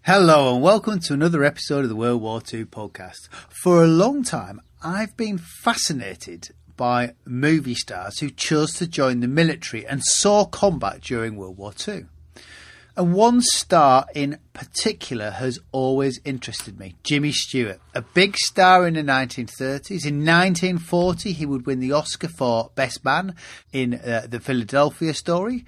Hello and welcome to another episode of the World War II podcast. For a long time, I've been fascinated by movie stars who chose to join the military and saw combat during World War II. And one star in particular has always interested me, Jimmy Stewart, a big star in the 1930s. In 1940, he would win the Oscar for Best Man in the Philadelphia Story.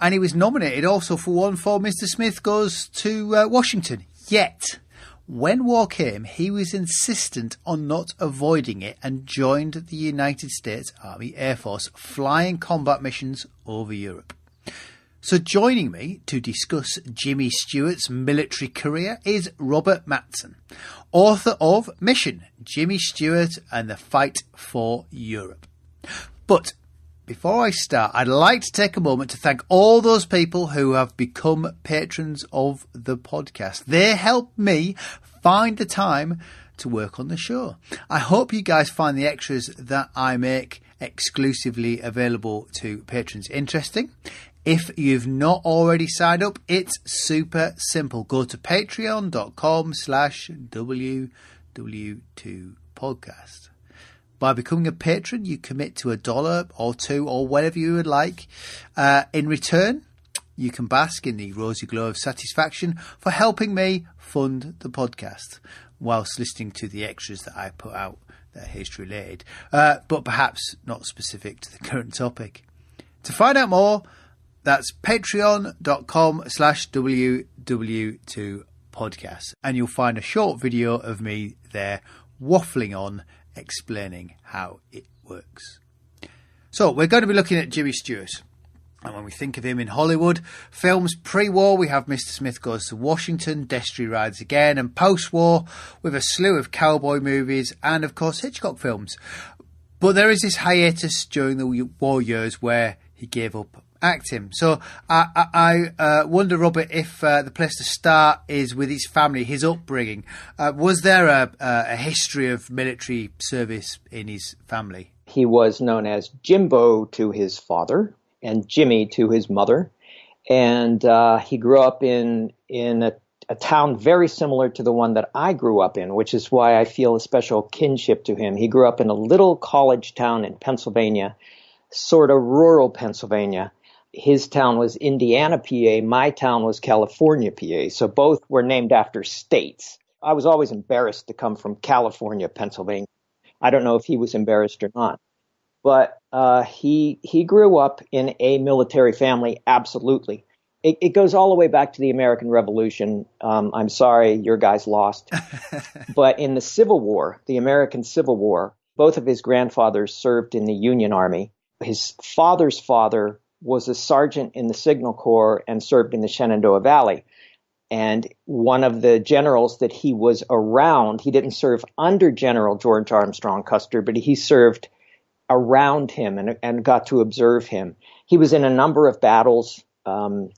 And he was nominated also for one for Mr. Smith Goes to Washington. Yet, when war came, he was insistent on not avoiding it and joined the United States Army Airforce, flying combat missions over Europe. So joining me to discuss Jimmy Stewart's military career is Robert Matzen, author of Mission, Jimmy Stewart and the Fight for Europe. But before I start, I'd like to take a moment to thank all those people who have become patrons of the podcast. They help me find the time to work on the show. I hope you guys find the extras that I make exclusively available to patrons interesting. If you've not already signed up, it's super simple. Go to patreon.com/WW2podcast. By becoming a patron, you commit to $1 or $2 or whatever you would like. In return, you can bask in the rosy glow of satisfaction for helping me fund the podcast whilst listening to the extras that I put out that are history related, but perhaps not specific to the current topic. To find out more, that's patreon.com/WW2podcast. And you'll find a short video of me there waffling on, explaining how it works. So we're going to be looking at Jimmy Stewart. And when we think of him in Hollywood, films pre-war, we have Mr. Smith Goes to Washington, Destiny Rides Again, and post-war, with a slew of cowboy movies and, of course, Hitchcock films. But there is this hiatus during the war years where he gave up acting. So I wonder, Robert, if the place to start is with his family, his upbringing. Was there a history of military service in his family? He was known as Jimbo to his father and Jimmy to his mother. And he grew up in a town very similar to the one that I grew up in, which is why I feel a special kinship to him. He grew up in a little college town in Pennsylvania, sort of rural Pennsylvania. His town was Indiana, PA. My town was California, PA. So both were named after states. I was always embarrassed to come from California, Pennsylvania. I don't know if he was embarrassed or not. But he grew up in a military family, absolutely. It goes all the way back to the American Revolution. I'm sorry, your guys lost. But in the Civil War, the American Civil War, both of his grandfathers served in the Union Army. His father's father was a sergeant in the Signal Corps and served in the Shenandoah Valley. And one of the generals that he was around, he didn't serve under General George Armstrong Custer, but he served around him and got to observe him. He was in a number of battles.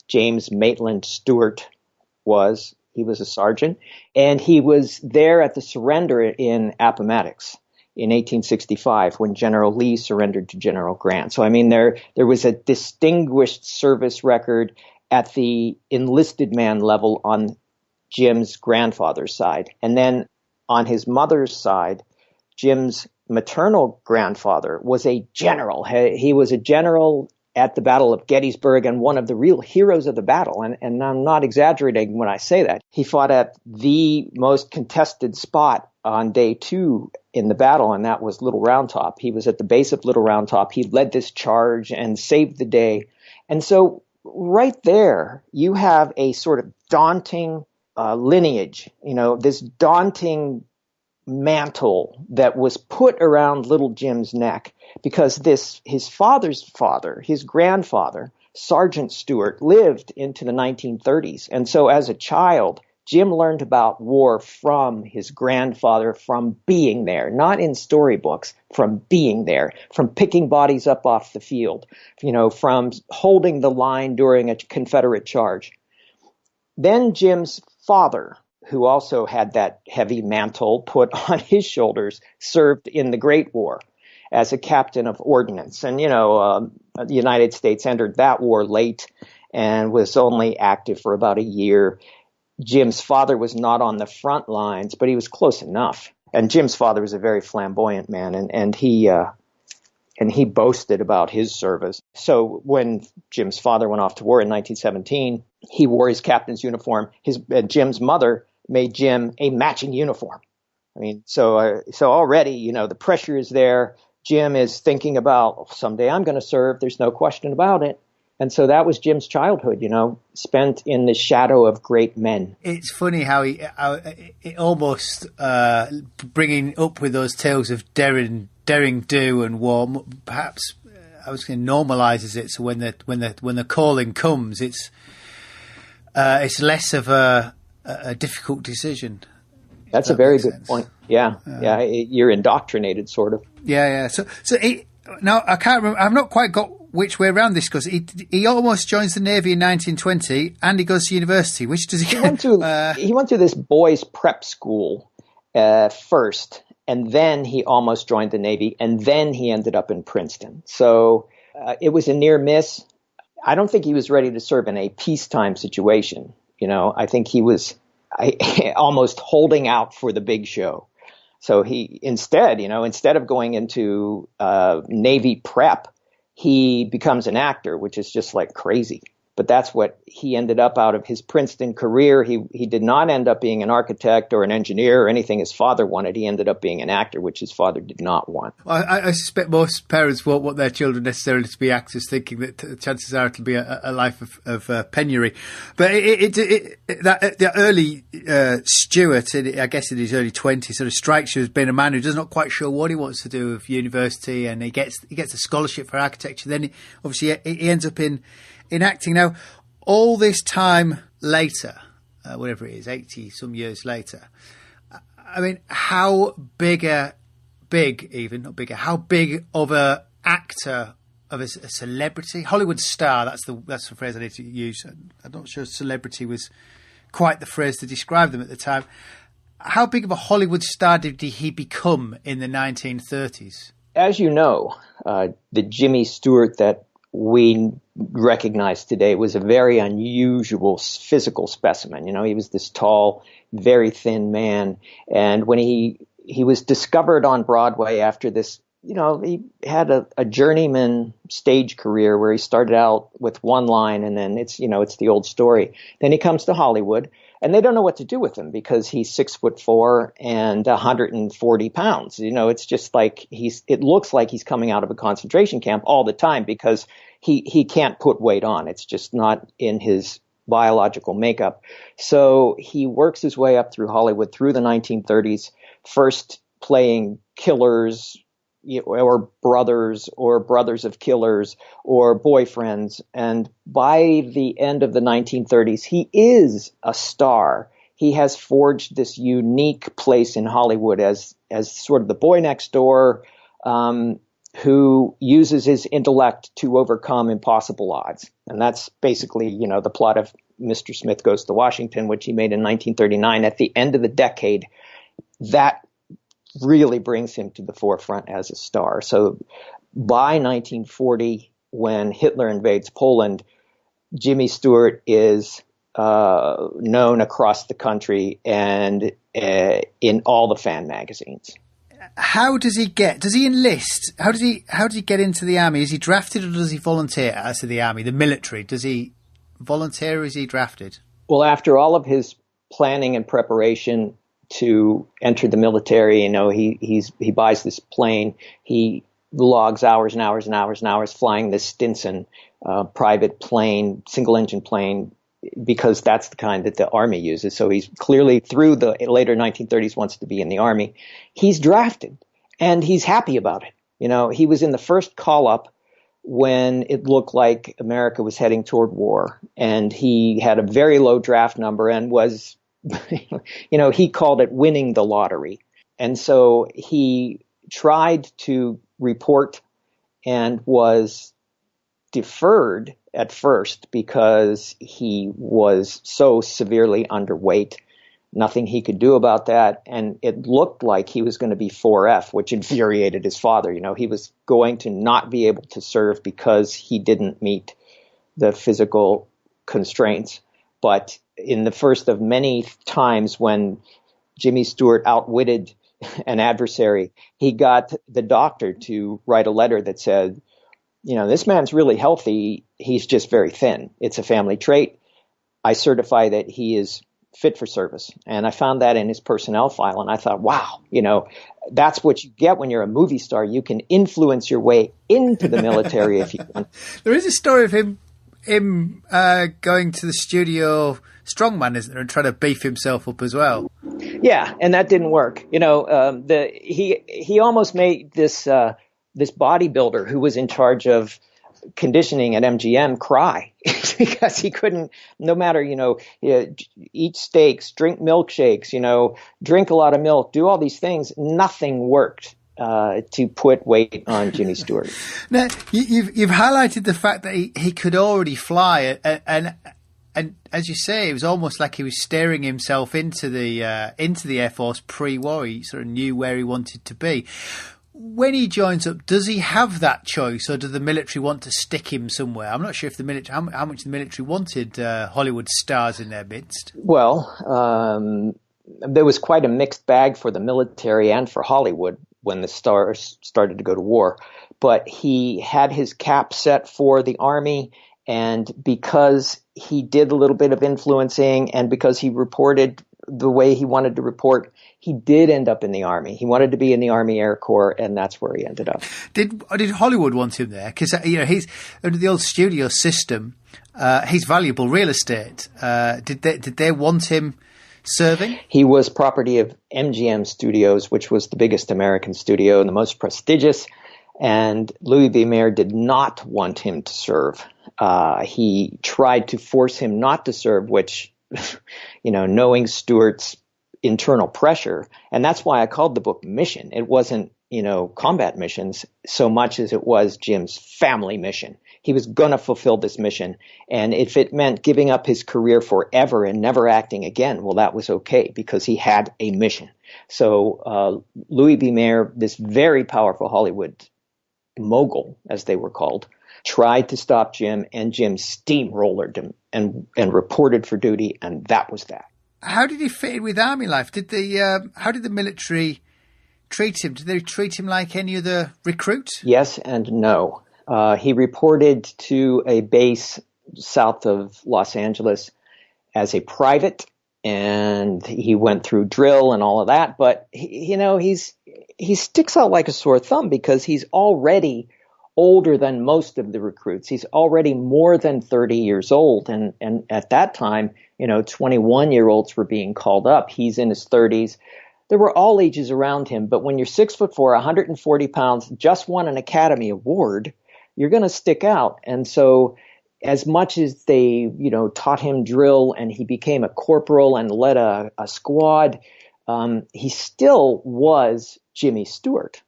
James Maitland Stewart he was a sergeant, and he was there at the surrender in Appomattox in 1865 when General Lee surrendered to General Grant. So, I mean, there was a distinguished service record at the enlisted man level on Jim's grandfather's side. And then on his mother's side, Jim's maternal grandfather was a general. He was a general at the Battle of Gettysburg and one of the real heroes of the battle. And I'm not exaggerating when I say that. He fought at the most contested spot on day 2 in the battle, and that was Little Round Top. He was at the base of Little Round Top. He led this charge and saved the day. And so right there, you have a sort of daunting lineage, this daunting mantle that was put around little Jim's neck because his father's father, his grandfather, Sergeant Stewart, lived into the 1930s. And so as a child, Jim learned about war from his grandfather, from being there, not in storybooks, from being there, from picking bodies up off the field, from holding the line during a Confederate charge. Then Jim's father, who also had that heavy mantle put on his shoulders, served in the Great War as a captain of ordnance. And, the United States entered that war late and was only active for about a year. Jim's father was not on the front lines, but he was close enough. And Jim's father was a very flamboyant man, and he boasted about his service. So when Jim's father went off to war in 1917, he wore his captain's uniform. Jim's mother made Jim a matching uniform. I mean, so already, you know, the pressure is there. Jim is thinking about, someday I'm going to serve. There's no question about it. And so that was Jim's childhood, you know, spent in the shadow of great men. It's funny how it almost bringing up with those tales of daring do and war. Perhaps I was going to normalises it. So when the calling comes, it's less of a difficult decision. That's a very good point. Yeah, you're indoctrinated, sort of. Yeah. So now I can't remember. I've not quite got which way around this, because he almost joins the Navy in 1920, and he goes to university. Which does he? He went to this boys' prep school first, and then he almost joined the Navy, and then he ended up in Princeton. So it was a near miss. I don't think he was ready to serve in a peacetime situation. You know, I think he was almost holding out for the big show. So he instead of going into Navy prep, he becomes an actor, which is just like crazy. But that's what he ended up out of his Princeton career. He did not end up being an architect or an engineer or anything his father wanted. He ended up being an actor, which his father did not want. I suspect most parents won't want their children necessarily to be actors, thinking that the chances are it'll be a life of penury. But the early Stewart, I guess in his early 20s, sort of strikes you as being a man who does not quite sure what he wants to do with university, and he gets a scholarship for architecture. Then he ends up in acting. Now, all this time later, whatever it is, 80 some years later, I mean, how big of a actor, of a celebrity, Hollywood star, that's the phrase I need to use. I'm not sure celebrity was quite the phrase to describe them at the time. How big of a Hollywood star did he become in the 1930s? As you know, the Jimmy Stewart that we recognize today was a very unusual physical specimen. You know, he was this tall, very thin man. And when he was discovered on Broadway after this, you know, he had a journeyman stage career where he started out with one line, and then it's the old story. Then he comes to Hollywood, and they don't know what to do with him because he's 6'4" and 140 pounds. You know, it's just like it looks like he's coming out of a concentration camp all the time because he can't put weight on. It's just not in his biological makeup. So he works his way up through Hollywood through the 1930s, first playing killers, or brothers of killers or boyfriends. And by the end of the 1930s, he is a star. He has forged this unique place in Hollywood as sort of the boy next door, who uses his intellect to overcome impossible odds. And that's basically, you know, the plot of Mr. Smith Goes to Washington, which he made in 1939. At the end of the decade, that really brings him to the forefront as a star. So by 1940, when Hitler invades Poland, Jimmy Stewart is known across the country and in all the fan magazines. How does he enlist? How does he get into the army? Is he drafted, or does he volunteer as to the army, the military? Does he volunteer, or is he drafted? Well, after all of his planning and preparation to enter the military, you know, he buys this plane. He logs hours and hours and hours and hours flying this Stinson private plane, single engine plane, because that's the kind that the Army uses. So he's clearly, through the later 1930s, wants to be in the Army. He's drafted, and he's happy about it. You know, he was in the first call-up when it looked like America was heading toward war, and he had a very low draft number and was, you know, he called it winning the lottery. And so he tried to report and was deferred at first because he was so severely underweight. Nothing he could do about that. And it looked like he was going to be 4F, which infuriated his father. You know, he was going to not be able to serve because he didn't meet the physical constraints. But in the first of many times when Jimmy Stewart outwitted an adversary, he got the doctor to write a letter that said, this man's really healthy. He's just very thin. It's a family trait. I certify that he is fit for service. And I found that in his personnel file. And I thought, wow, that's what you get when you're a movie star. You can influence your way into the military if you want. There is a story of him going to the studio strongman, isn't there, and trying to beef himself up as well. Yeah, and that didn't work. He almost made this bodybuilder who was in charge of conditioning at MGM cry because he couldn't, no matter, eat steaks, drink milkshakes, drink a lot of milk, do all these things. Nothing worked to put weight on Jimmy Stewart. Now, you've highlighted the fact that he could already fly, and as you say, it was almost like he was steering himself into the Air Force pre-war. He sort of knew where he wanted to be. When he joins up, does he have that choice, or do the military want to stick him somewhere? I'm not sure if the military, how much the military wanted Hollywood stars in their midst. Well, there was quite a mixed bag for the military and for Hollywood when the stars started to go to war. But he had his cap set for the Army, and because he did a little bit of influencing and because he reported the way he wanted to report, he did end up in the Army. He wanted to be in the Army Air Corps, and that's where he ended up. Did Hollywood want him there? Because he's under the old studio system. He's valuable real estate. Did they want him serving? He was property of MGM Studios, which was the biggest American studio and the most prestigious. And Louis B. Mayer did not want him to serve. He tried to force him not to serve, which, knowing Stewart's internal pressure. And that's why I called the book Mission. It wasn't, combat missions so much as it was Jim's family mission. He was going to fulfill this mission. And if it meant giving up his career forever and never acting again, well, that was okay because he had a mission. So Louis B. Mayer, this very powerful Hollywood mogul, as they were called, tried to stop Jim, and Jim steamrollered him and reported for duty, and that was that. How did he fit in with Army life? How did the military treat him? Did they treat him like any other recruit? Yes and no. He reported to a base south of Los Angeles as a private, and he went through drill and all of that. But he sticks out like a sore thumb because he's already older than most of the recruits. He's already more than 30 years old. And at that time, 21-year-olds were being called up. He's in his 30s. There were all ages around him. But when you're 6'4", 140 pounds, just won an Academy Award, you're going to stick out. And so as much as they, taught him drill and he became a corporal and led a squad, he still was Jimmy Stewart.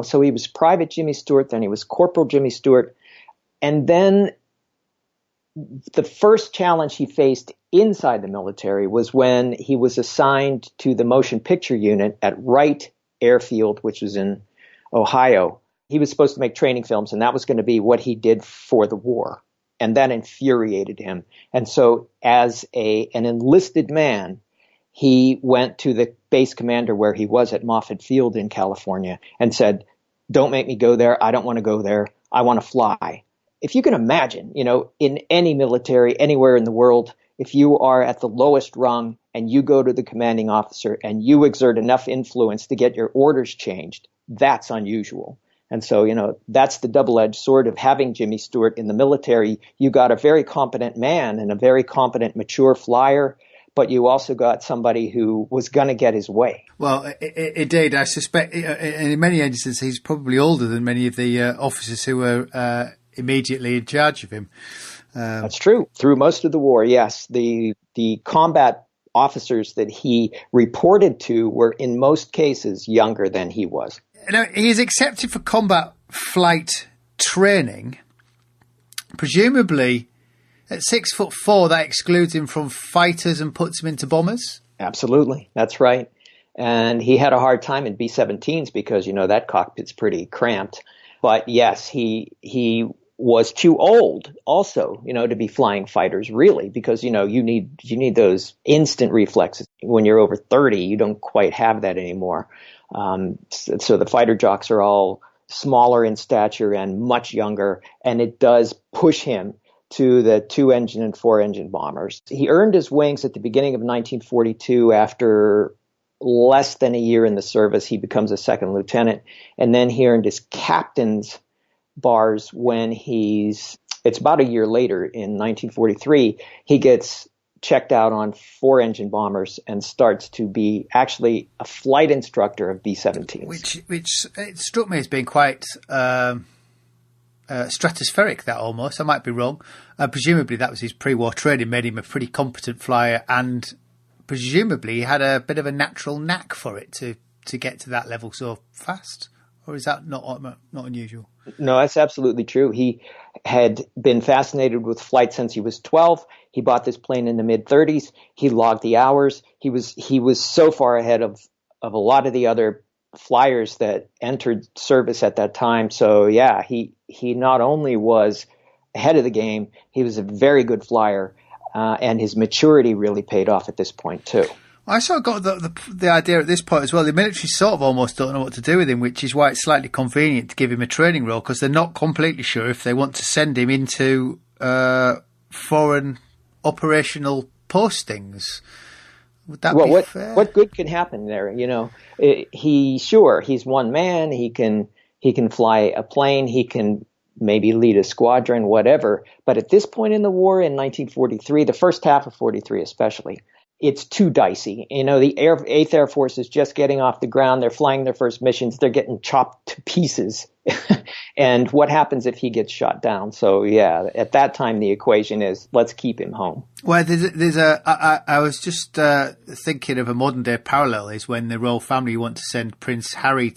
So he was Private Jimmy Stewart, then he was Corporal Jimmy Stewart. And then the first challenge he faced inside the military was when he was assigned to the motion picture unit at Wright Airfield, which was in Ohio. He was supposed to make training films, and that was going to be what he did for the war. And that infuriated him. And so as an enlisted man, he went to the base commander where he was at Moffett Field in California and said, "Don't make me go there. I don't want to go there. I want to fly." If you can imagine, in any military, anywhere in the world, if you are at the lowest rung and you go to the commanding officer and you exert enough influence to get your orders changed, that's unusual. And so, that's the double-edged sword of having Jimmy Stewart in the military. You got a very competent man and a very competent, mature flyer, but you also got somebody who was going to get his way. Well, it did. I suspect, in many instances, he's probably older than many of the officers who were immediately in charge of him. That's true. Through most of the war, yes. The combat officers that he reported to were, in most cases, younger than he was. Now, he is accepted for combat flight training. Presumably, at 6'4", that excludes him from fighters and puts him into bombers? Absolutely. That's right. And he had a hard time in B-17s because, that cockpit's pretty cramped. But yes, he was too old also, to be flying fighters really, because, you need those instant reflexes. When you're over 30, you don't quite have that anymore. So the fighter jocks are all smaller in stature and much younger, and it does push him to the 2-engine and 4-engine bombers. He earned his wings at the beginning of 1942 after less than a year in the service. He becomes a second lieutenant, and then he earned his captain's bars when it's about a year later in 1943, he gets checked out on 4-engine bombers and starts to be actually a flight instructor of B-17s. Which it struck me as being quite stratospheric, that almost. I might be wrong. Presumably that was his pre-war training, made him a pretty competent flyer, and presumably he had a bit of a natural knack for it to get to that level so fast. Or is that not unusual? No, that's absolutely true. He had been fascinated with flight since he was 12. He bought this plane in the mid-30s. He logged the hours. He was so far ahead of a lot of the other flyers that entered service at that time. So yeah, he not only was ahead of the game, he was a very good flyer, and his maturity really paid off at this point too. I sort of got the idea at this point as well. The military sort of almost don't know what to do with him, which is why it's slightly convenient to give him a training role, because they're not completely sure if they want to send him into foreign operational postings. Would that be fair? What good can happen there? He's one man. He can fly a plane. He can maybe lead a squadron, whatever. But at this point in the war, in 1943, the first half of 43 especially, it's too dicey. The 8th Air Force is just getting off the ground. They're flying their first missions. They're getting chopped to pieces. And what happens if he gets shot down? So, yeah, at that time, the equation is let's keep him home. Well, I was just thinking of a modern day parallel is when the royal family want to send Prince Harry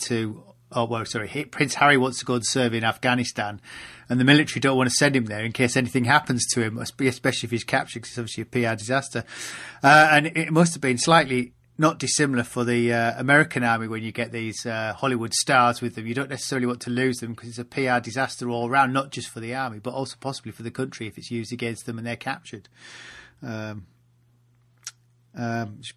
Prince Harry wants to go and serve in Afghanistan, and the military don't want to send him there in case anything happens to him, especially if he's captured, because it's obviously a PR disaster. And it must have been slightly not dissimilar for the American army when you get these Hollywood stars with them. You don't necessarily want to lose them because it's a PR disaster all around, not just for the army, but also possibly for the country if it's used against them and they're captured. Just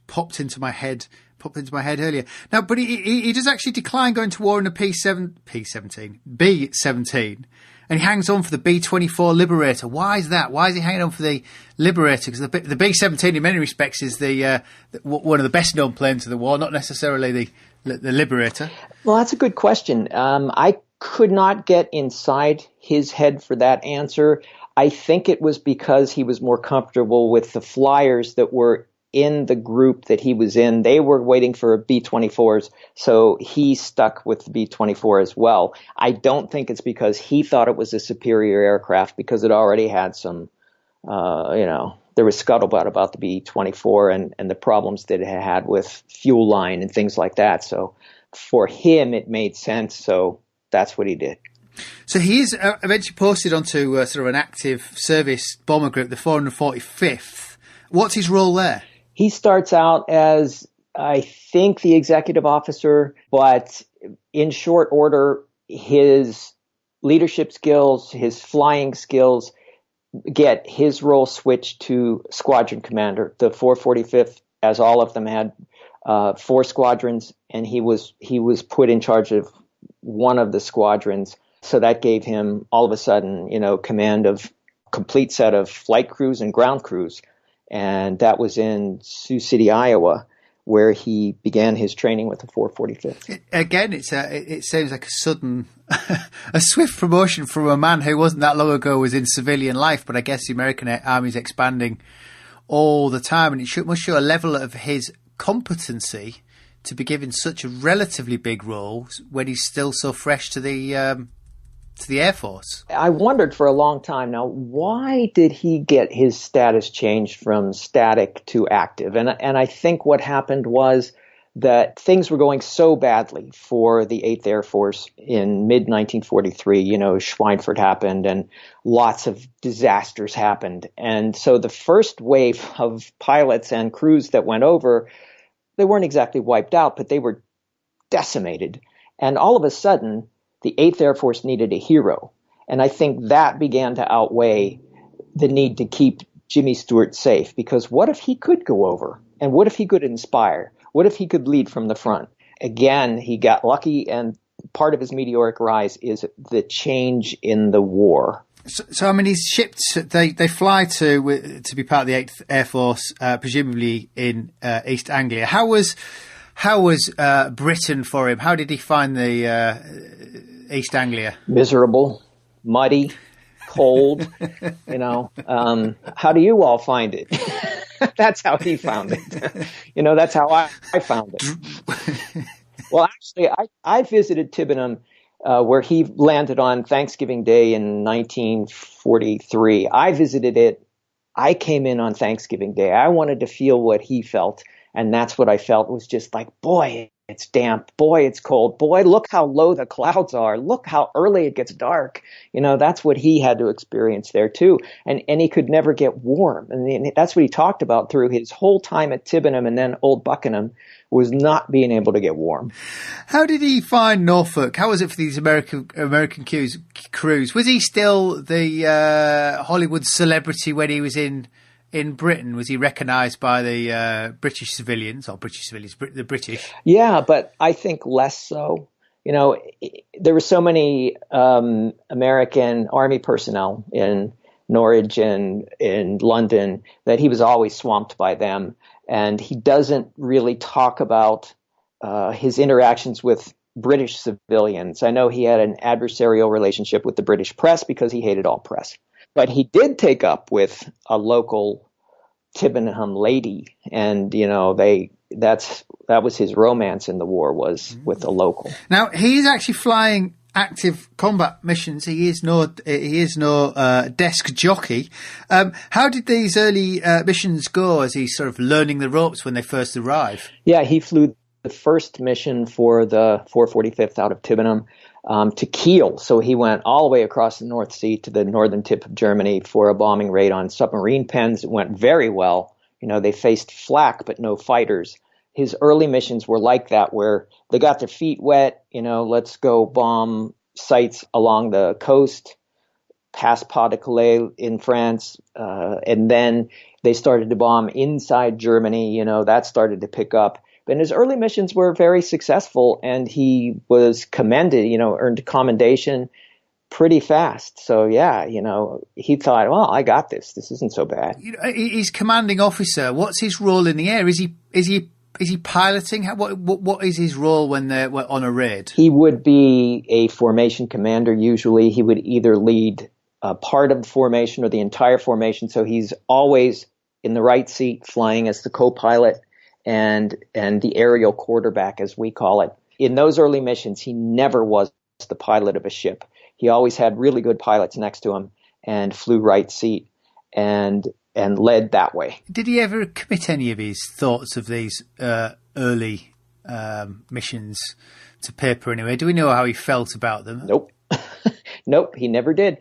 popped into my head earlier. Now, but he does actually decline going to war in a B-17, and he hangs on for the B-24 Liberator. Why is that? Why is he hanging on for the Liberator? Because the B-17 in many respects is one of the best known planes of the war, not necessarily the Liberator. Well, that's a good question. I could not get inside his head for that answer. I think it was because he was more comfortable with the flyers that were in the group that he was in. They were waiting for B-24s, so he stuck with the B-24 as well. I don't think it's because he thought it was a superior aircraft, because it already had some, there was scuttlebutt about the B-24 and the problems that it had with fuel line and things like that. So for him, it made sense, so that's what he did. So he is eventually posted onto sort of an active service bomber group, the 445th. What's his role there? He starts out as, I think, the executive officer, but in short order, his leadership skills, his flying skills get his role switched to squadron commander. The 445th, as all of them had 4 squadrons, and he was put in charge of one of the squadrons. So that gave him all of a sudden, command of complete set of flight crews and ground crews. And that was in Sioux City, Iowa, where he began his training with the 445th. Again, it seems like a sudden, a swift promotion from a man who wasn't that long ago was in civilian life. But I guess the American Army is expanding all the time, and it must show a level of his competency to be given such a relatively big role when he's still so fresh to the Air Force. I wondered for a long time now, why did he get his status changed from static to active? And I think what happened was that things were going so badly for the 8th Air Force in mid-1943. Schweinfurt happened and lots of disasters happened. And so the first wave of pilots and crews that went over, they weren't exactly wiped out, but they were decimated. And all of a sudden, the 8th Air Force needed a hero. And I think that began to outweigh the need to keep Jimmy Stewart safe, because what if he could go over? And what if he could inspire? What if he could lead from the front? Again, he got lucky, and part of his meteoric rise is the change in the war. So I mean, he's shipped. They fly to be part of the 8th Air Force, presumably in East Anglia. How was Britain for him? How did he find the East Anglia? Miserable, muddy, cold. How do you all find it? That's how he found it. That's how I found it. Well, actually, I visited Tibenham, where he landed on Thanksgiving Day in 1943. I visited it. I came in on Thanksgiving Day. I wanted to feel what he felt. And that's what I felt, was just like, boy, it's damp. Boy, it's cold. Boy, look how low the clouds are. Look how early it gets dark. That's what he had to experience there too. And he could never get warm. And that's what he talked about through his whole time at Tibenham and then Old Buckenham, was not being able to get warm. How did he find Norfolk? How was it for these American crews? Was he still the Hollywood celebrity when he was in Britain? Was he recognised by the British civilians, the British? Yeah, but I think less so. There were so many American Army personnel in Norwich and in London that he was always swamped by them. And he doesn't really talk about his interactions with British civilians. I know he had an adversarial relationship with the British press because he hated all press. But he did take up with a local Tibenham lady, and that was his romance in the war, was with a local. Now he's actually flying active combat missions. He is no desk jockey. How did these early missions go? As he's sort of learning the ropes when they first arrive? Yeah, he flew the first mission for the 445th out of Tibenham to Kiel. So he went all the way across the North Sea to the northern tip of Germany for a bombing raid on submarine pens. It went very well. They faced flak, but no fighters. His early missions were like that, where they got their feet wet. Let's go bomb sites along the coast, past Pas de Calais in France. And then they started to bomb inside Germany. That started to pick up. And his early missions were very successful, and he was commended, earned commendation pretty fast. So, yeah, he thought, well, I got this. This isn't so bad. He's commanding officer. What's his role in the air? Is he piloting? What is his role when they're on a raid? He would be a formation commander. Usually he would either lead a part of the formation or the entire formation. So he's always in the right seat, flying as the co-pilot and the aerial quarterback, as we call it. In those early missions, he never was the pilot of a ship. He always had really good pilots next to him and flew right seat and led that way. Did he ever commit any of his thoughts of these early missions to paper anyway? Do we know how he felt about them? Nope. Nope, he never did.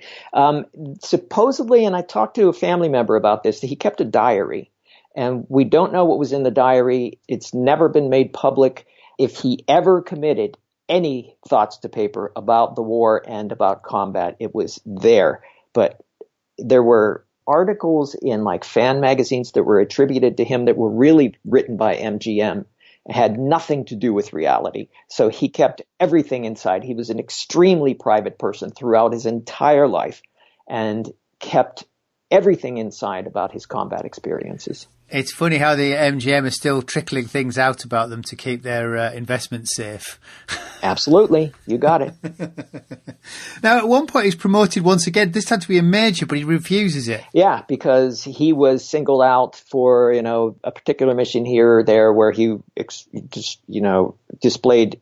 Supposedly, and I talked to a family member about this, he kept a diary. And we don't know what was in the diary. It's never been made public. If he ever committed any thoughts to paper about the war and about combat, it was there. But there were articles in like fan magazines that were attributed to him that were really written by MGM, had nothing to do with reality. So he kept everything inside. He was an extremely private person throughout his entire life and kept everything inside about his combat experiences. It's funny how the MGM is still trickling things out about them to keep their investments safe. Absolutely. You got it. Now, at one point, he's promoted once again. This had to be a major, but he refuses it. Yeah, because he was singled out for, a particular mission here or there where he displayed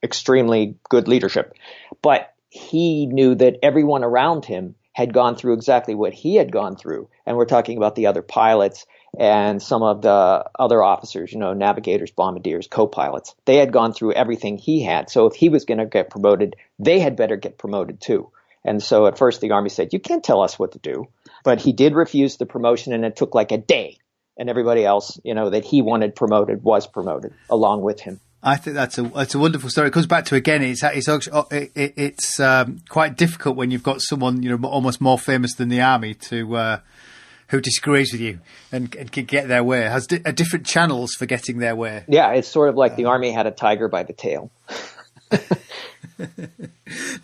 extremely good leadership. But he knew that everyone around him had gone through exactly what he had gone through. And we're talking about the other pilots and some of the other officers, navigators, bombardiers, co-pilots. They had gone through everything he had. So if he was going to get promoted, they had better get promoted too. And so at first the Army said, you can't tell us what to do. But he did refuse the promotion, and it took like a day. And everybody else, that he wanted promoted was promoted along with him. I think that's a wonderful story. It comes back to, again, it's quite difficult when you've got someone, you know, almost more famous than the army to who disagrees with you and can get their way, has different channels for getting their way. Yeah, it's sort of like the army had a tiger by the tail.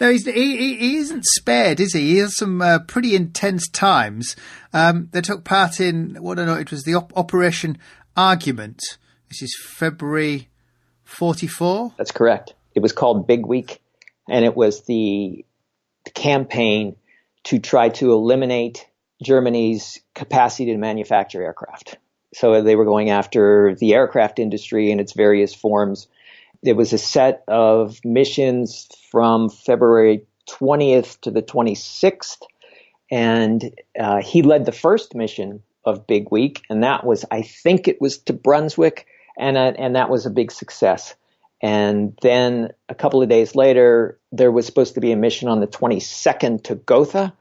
No, he isn't spared, is he? He has some pretty intense times. They took part in what I know it was the Operation Argument. This is February 44. That's correct. It was called Big Week, and it was the campaign to try to eliminate Germany's capacity to manufacture aircraft. So they were going after the aircraft industry in its various forms. There was a set of missions from February 20th to the 26th, and he led the first mission of Big Week, and that was, I think it was to Brunswick, and that was a big success. And then a couple of days later, there was supposed to be a mission on the 22nd to Gotha,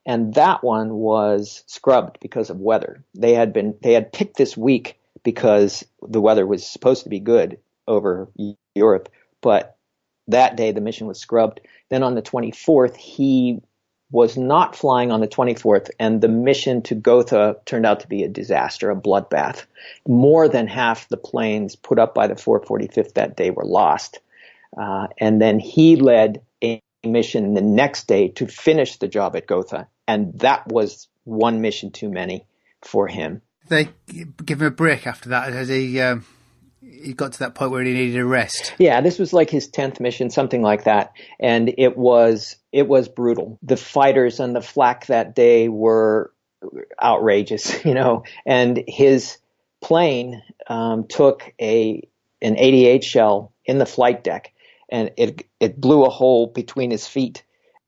and that one was scrubbed because of weather. They had picked this week because the weather was supposed to be good over Europe, but that day the mission was scrubbed. Then on the 24th, he was not flying on the 24th, and the mission to Gotha turned out to be a disaster, a bloodbath. More than half the planes put up by the 445th that day were lost. And then he led a mission the next day to finish the job at Gotha, and that was one mission too many for him. They give him a break after that, as he got to that point where he needed a rest. Yeah, this was like his 10th mission, something like that. And it was brutal. The fighters on the flak that day were outrageous, you know, and his plane took an 88 shell in the flight deck, and it blew a hole between his feet,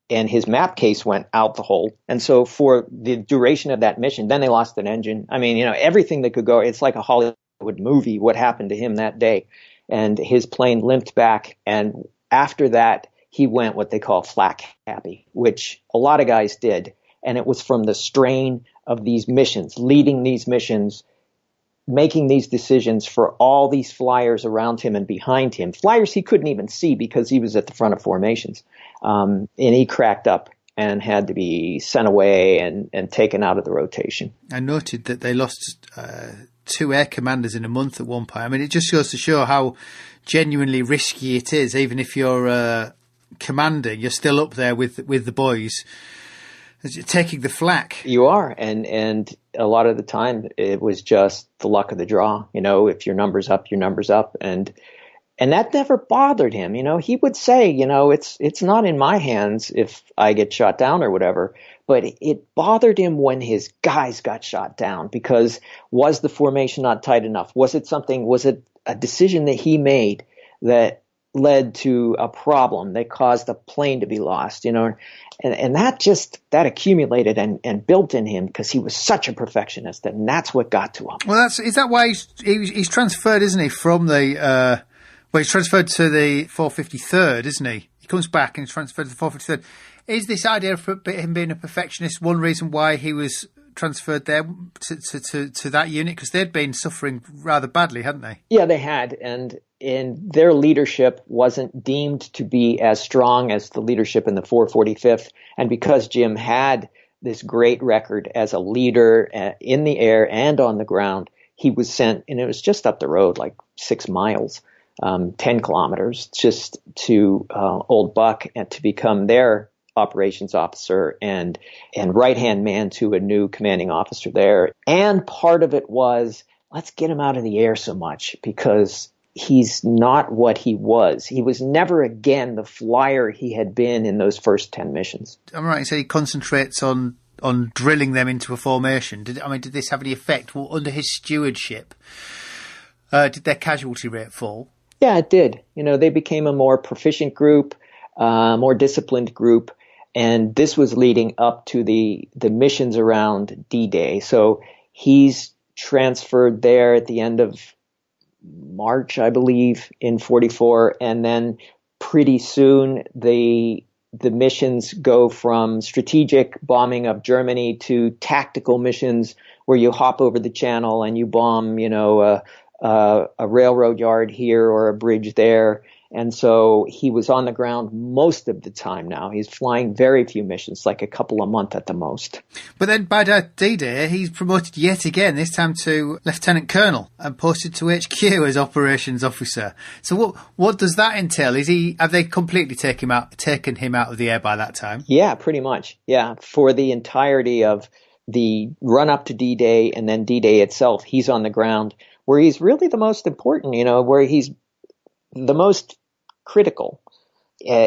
and his map case went out the hole. And so for the duration of that mission, then they lost an engine. I mean, you know, everything that could go, it's like a Hollywood movie, what happened to him that day. And his plane limped back. And after that, he went what they call Flack ABI, which a lot of guys did. And it was from the strain of these missions, leading these missions, making these decisions for all these flyers around him and behind him. Flyers he couldn't even see because he was at the front of formations. And he cracked up and had to be sent away and taken out of the rotation. I noted that they lost 2 air commanders in a month at one point. I mean, it just goes to show how genuinely risky it is. Even if you're commanding, you're still up there with the boys, taking the flak. You are, and a lot of the time it was just the luck of the draw. You know, if your number's up, your number's up, and that never bothered him. You know, he would say, you know, it's not in my hands if I get shot down or whatever. But it bothered him when his guys got shot down, because was the formation not tight enough? Was it a decision that he made that led to a problem that caused the plane to be lost, you know? And that accumulated and built in him because he was such a perfectionist, and that's what got to him. Well, is that why he's transferred, isn't he, from the, he's transferred to the 453rd, isn't he? He comes back and he's transferred to the 453rd. Is this idea of him being a perfectionist one reason why he was transferred there to that unit? Because they'd been suffering rather badly, hadn't they? Yeah, they had. And their leadership wasn't deemed to be as strong as the leadership in the 445th. And because Jim had this great record as a leader in the air and on the ground, he was sent, and it was just up the road, like 6 miles, 10 kilometers, just to Old Buck, and to become their operations officer and right-hand man to a new commanding officer there. And part of it was, let's get him out of the air so much, because he's not what he was. He was never again the flyer he had been in those first 10 missions. I'm right, so he concentrates on drilling them into a formation. Did this have any effect? Well, under his stewardship, did their casualty rate fall? Yeah, it did. You know, they became a more proficient group, more disciplined group. And this was leading up to the missions around D-Day. So he's transferred there at the end of March, I believe, in 44. And then pretty soon the missions go from strategic bombing of Germany to tactical missions where you hop over the channel and you bomb, you know, a railroad yard here or a bridge there. And so he was on the ground most of the time now. He's flying very few missions, like a couple a month at the most. But then by D-Day, he's promoted yet again, this time to Lieutenant Colonel, and posted to HQ as Operations Officer. So what does that entail? Have they completely taken him out of the air by that time? Yeah, pretty much. Yeah, for the entirety of the run-up to D-Day and then D-Day itself, he's on the ground, where he's really the most important, where he's the most critical.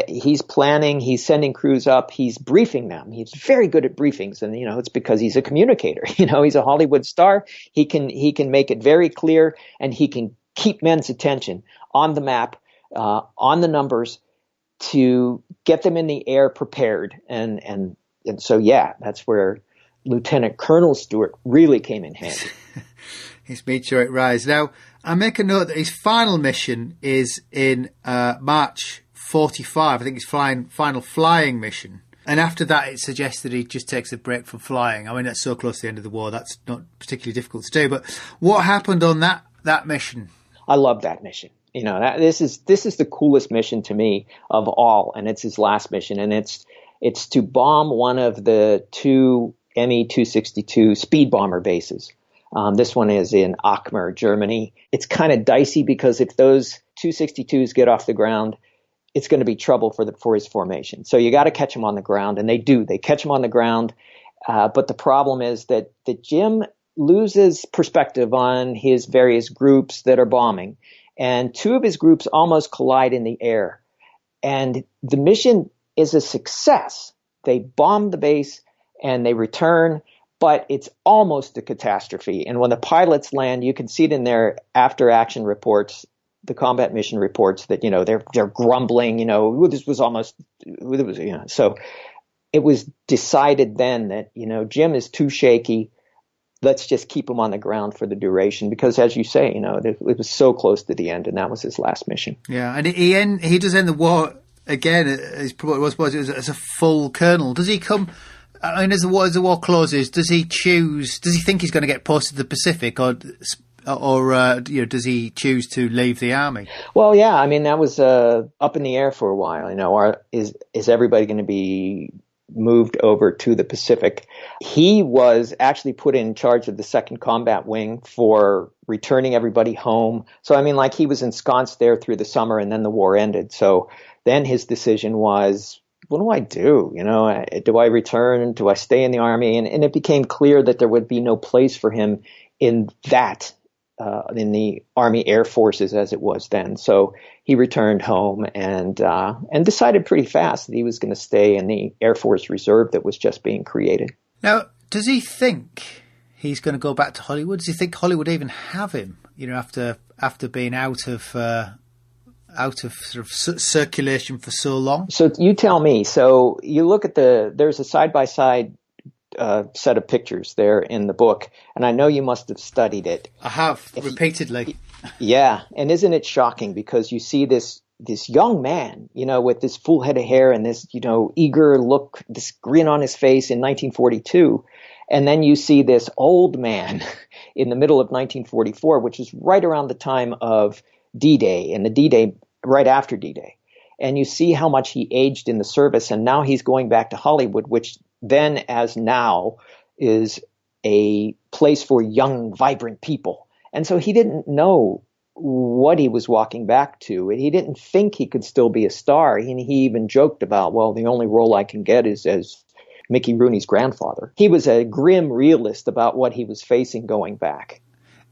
He's planning, he's sending crews up, he's briefing them. He's very good at briefings, and it's because he's a communicator. He's a Hollywood star. He can make it very clear, and he can keep men's attention on the map, on the numbers, to get them in the air prepared. And so yeah, that's where Lieutenant Colonel Stewart really came in handy. His meteorite rise. Now, I make a note that his final mission is in March 45. I think his final flying mission. And after that, it suggests that he just takes a break from flying. I mean, that's so close to the end of the war, that's not particularly difficult to do. But what happened on that mission? I love that mission. This is the coolest mission to me of all, and it's his last mission, and it's to bomb one of the two Me-262 speed bomber bases. This one is in Aachen, Germany. It's kind of dicey because if those 262s get off the ground, it's going to be trouble for his formation. So you got to catch them on the ground, and they do. They catch them on the ground, but the problem is that Jim loses perspective on his various groups that are bombing, and two of his groups almost collide in the air. And the mission is a success. They bomb the base, and they return, but it's almost a catastrophe. And when the pilots land, you can see it in their after-action reports, the combat mission reports, that they're grumbling. This was almost. So it was decided then that Jim is too shaky. Let's just keep him on the ground for the duration, because, as you say, it was so close to the end, and that was his last mission. Yeah, and he does end the war again. As a full colonel. Does he come? I mean, as the war closes, does he think he's going to get posted to the Pacific, or does he choose to leave the army? Well, yeah, I mean, that was up in the air for a while. Is everybody going to be moved over to the Pacific? He was actually put in charge of the 2nd Combat Wing for returning everybody home. So, I mean, he was ensconced there through the summer, and then the war ended. So then his decision was, what do I do? Do I return? Do I stay in the army? And it became clear that there would be no place for him in in the Army Air Forces as it was then. So he returned home and decided pretty fast that he was going to stay in the Air Force Reserve that was just being created. Now, does he think he's going to go back to Hollywood? Does he think Hollywood even have him? After being out of sort of circulation for so long? So you tell me. So you look at there's a side-by-side set of pictures there in the book, and I know you must have studied it. I have, repeatedly. Yeah, and isn't it shocking, because you see this young man, with this full head of hair and this, eager look, this grin on his face in 1942, and then you see this old man in the middle of 1944, which is right around the time of D-Day, and the D-Day right after D-Day. And you see how much he aged in the service, and now he's going back to Hollywood, which then as now is a place for young, vibrant people. And so he didn't know what he was walking back to. He didn't think he could still be a star. He even joked about, well, the only role I can get is as Mickey Rooney's grandfather. He was a grim realist about what he was facing going back.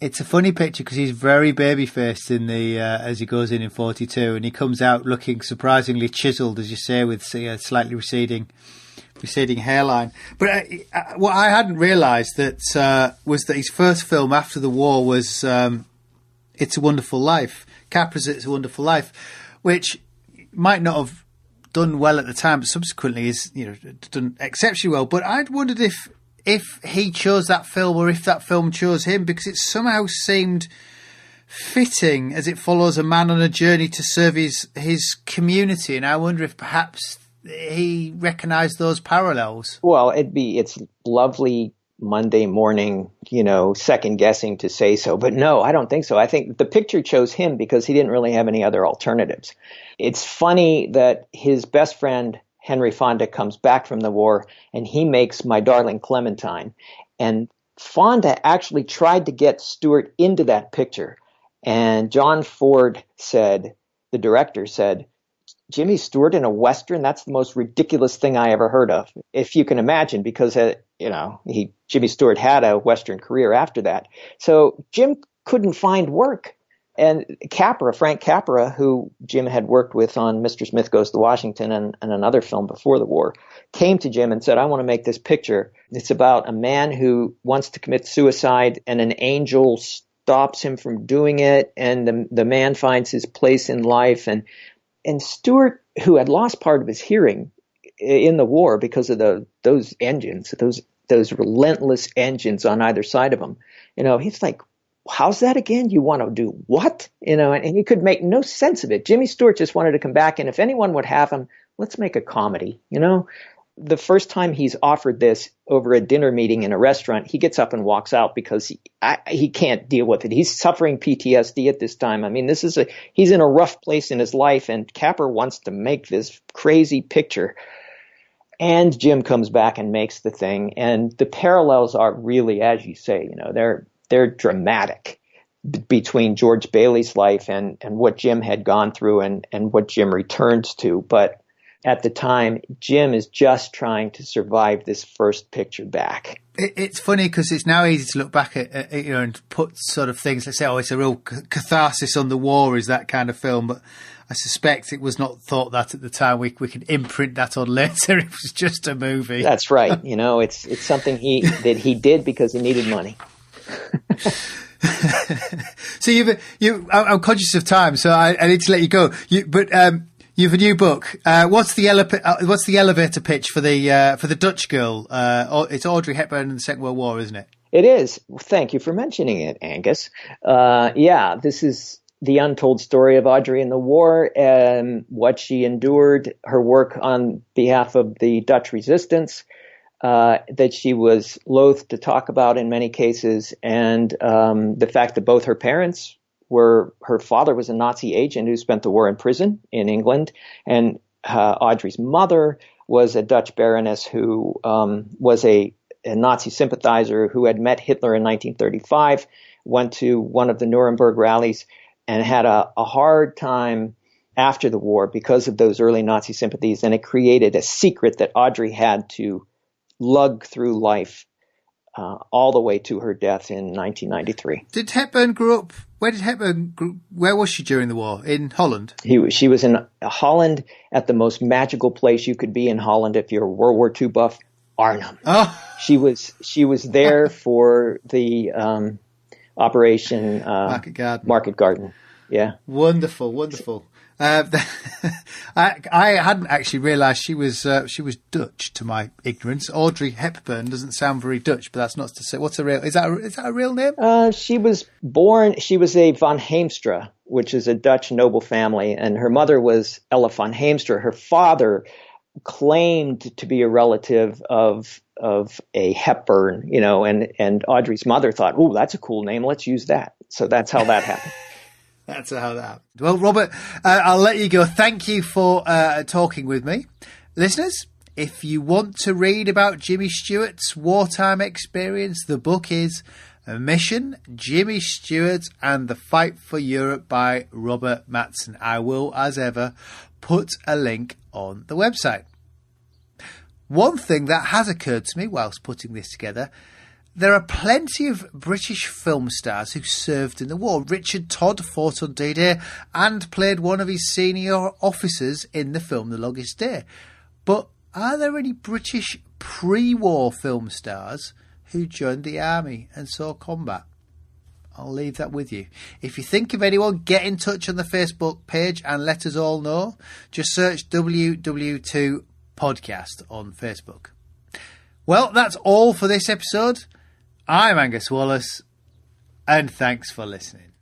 It's a funny picture because he's very baby-faced in the as he goes in 42, and he comes out looking surprisingly chiselled, as you say, with slightly receding hairline. But what I hadn't realised was that his first film after the war was It's a Wonderful Life, Capras' It's a Wonderful Life, which might not have done well at the time, but subsequently is done exceptionally well. But I'd wondered if he chose that film or if that film chose him, because it somehow seemed fitting as it follows a man on a journey to serve his community. And I wonder if perhaps he recognised those parallels. Well, it's lovely Monday morning, second guessing to say so. But no, I don't think so. I think the picture chose him because he didn't really have any other alternatives. It's funny that his best friend, Henry Fonda, comes back from the war and he makes My Darling Clementine. And Fonda actually tried to get Stewart into that picture. And John Ford said, the director said, Jimmy Stewart in a Western, that's the most ridiculous thing I ever heard of, if you can imagine, because, Jimmy Stewart had a Western career after that. So Jim couldn't find work. And Frank Capra, who Jim had worked with on Mr. Smith Goes to Washington and another film before the war, came to Jim and said, I want to make this picture. It's about a man who wants to commit suicide and an angel stops him from doing it. And the man finds his place in life. And Stewart, who had lost part of his hearing in the war because of those engines, those relentless engines on either side of him, he's like, how's that again? You want to do what? And he could make no sense of it. Jimmy Stewart just wanted to come back, and if anyone would have him, let's make a comedy. The first time he's offered this over a dinner meeting in a restaurant, he gets up and walks out because he can't deal with it. He's suffering PTSD at this time. I mean, he's in a rough place in his life, and Capra wants to make this crazy picture. And Jim comes back and makes the thing. And the parallels are really, as you say, they're dramatic between George Bailey's life and what Jim had gone through and what Jim returns to. But at the time, Jim is just trying to survive this first picture back. It's funny because it's now easy to look back at and put sort of things, let's say, it's a real catharsis on the war is that kind of film. But I suspect it was not thought that at the time. We could imprint that on later. It was just a movie. That's right. It's something that he did because he needed money. So I'm conscious of time, so I need to let you go. You've a new book. What's the elevator pitch for the Dutch girl? It's Audrey Hepburn in the Second World War, isn't it? It is. Thank you for mentioning it, Angus. This is the untold story of Audrey in the war and what she endured, her work on behalf of the Dutch resistance, that she was loath to talk about in many cases, and the fact that both her parents her father was a Nazi agent who spent the war in prison in England, and Audrey's mother was a Dutch baroness who was a Nazi sympathizer who had met Hitler in 1935, went to one of the Nuremberg rallies, and had a hard time after the war because of those early Nazi sympathies, and it created a secret that Audrey had to lug through life all the way to her death in 1993. Did Hepburn grow up? Where was she during the war? In Holland? She was in Holland at the most magical place you could be in Holland if you're a World War II buff, Arnhem. Oh. She was there for the Operation Market Garden. Yeah. Wonderful. I hadn't actually realised she was Dutch, to my ignorance. Audrey Hepburn doesn't sound very Dutch, but that's not to say. Is that a real name? She was a von Heemstra, which is a Dutch noble family, and her mother was Ella von Heemstra. Her father claimed to be a relative of a Hepburn, and Audrey's mother thought, "Oh, that's a cool name. Let's use that." So that's how that happened. That's how that happened. Well, Robert, I'll let you go. Thank you for talking with me. Listeners, if you want to read about Jimmy Stewart's wartime experience, the book is Mission, Jimmy Stewart and the Fight for Europe by Robert Matzen. I will, as ever, put a link on the website. One thing that has occurred to me whilst putting this together: there are plenty of British film stars who served in the war. Richard Todd fought on D-Day and played one of his senior officers in the film The Longest Day. But are there any British pre-war film stars who joined the army and saw combat? I'll leave that with you. If you think of anyone, get in touch on the Facebook page and let us all know. Just search WW2 Podcast on Facebook. Well, that's all for this episode. I'm Angus Wallace, and thanks for listening.